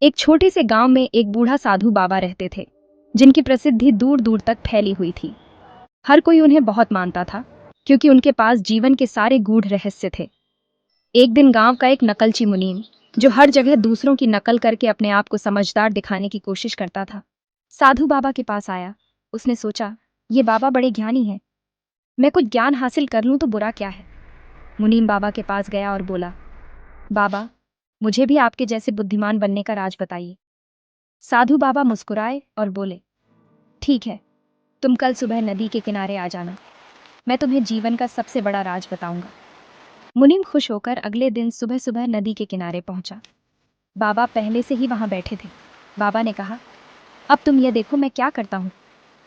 एक छोटे से गांव में एक बूढ़ा साधु बाबा रहते थे, जिनकी प्रसिद्धि दूर दूर तक फैली हुई थी। हर कोई उन्हें बहुत मानता था, क्योंकि उनके पास जीवन के सारे गूढ़ रहस्य थे। एक दिन गांव का एक नकलची मुनीम, जो हर जगह दूसरों की नकल करके अपने आप को समझदार दिखाने की कोशिश करता था, साधु बाबा के पास आया। उसने सोचा, ये बाबा बड़े ज्ञानी हैं, मैं कुछ ज्ञान हासिल कर लूं तो बुरा क्या है। मुनीम बाबा के पास गया और बोला, बाबा, मुझे भी आपके जैसे बुद्धिमान बनने का राज बताइए। साधु बाबा मुस्कुराए और बोले, ठीक है, तुम कल सुबह नदी के किनारे आ जाना, मैं तुम्हें जीवन का सबसे बड़ा राज बताऊंगा। मुनीम खुश होकर अगले दिन सुबह सुबह नदी के किनारे पहुंचा। बाबा पहले से ही वहां बैठे थे। बाबा ने कहा, अब तुम ये देखो मैं क्या करता हूँ।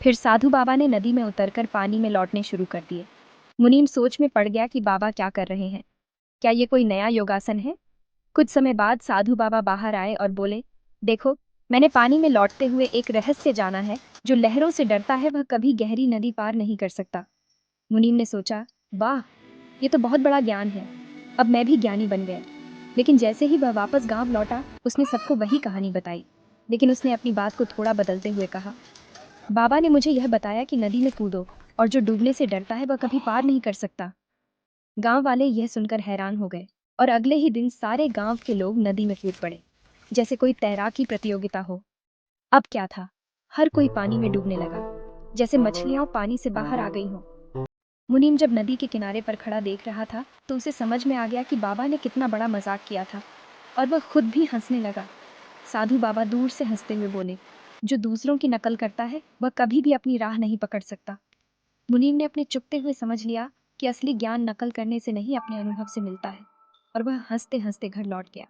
फिर साधु बाबा ने नदी में उतरकर पानी में लौटने शुरू कर दिए। मुनीम सोच में पड़ गया कि बाबा क्या कर रहे हैं, क्या ये कोई नया योगासन है। कुछ समय बाद साधु बाबा बाहर आए और बोले, देखो, मैंने पानी में लौटते हुए एक रहस्य जाना है। जो लहरों से डरता है वह कभी गहरी नदी पार नहीं कर सकता। मुनीम ने सोचा, वाह, ये तो बहुत बड़ा ज्ञान है, अब मैं भी ज्ञानी बन गया। लेकिन जैसे ही वह वापस गांव लौटा, उसने सबको वही कहानी बताई। लेकिन उसने अपनी बात को थोड़ा बदलते हुए कहा, बाबा ने मुझे यह बताया कि नदी में कूदो, और जो डूबने से डरता है वह कभी पार नहीं कर सकता। गांव वाले यह सुनकर हैरान हो गए, और अगले ही दिन सारे गांव के लोग नदी में कूद पड़े, जैसे कोई तैराकी प्रतियोगिता हो। अब क्या था, हर कोई पानी में डूबने लगा, जैसे मछलियां पानी से बाहर आ गई हों। मुनीम जब नदी के किनारे पर खड़ा देख रहा था, तो उसे समझ में आ गया कि बाबा ने कितना बड़ा मजाक किया था, और वह खुद भी हंसने लगा। साधु बाबा दूर से हंसते हुए बोले, जो दूसरों की नकल करता है वह कभी भी अपनी राह नहीं पकड़ सकता। मुनीम ने अपने चुपते हुए समझ लिया कि असली ज्ञान नकल करने से नहीं अपने अनुभव से मिलता है, और वह हंसते हंसते घर लौट गया।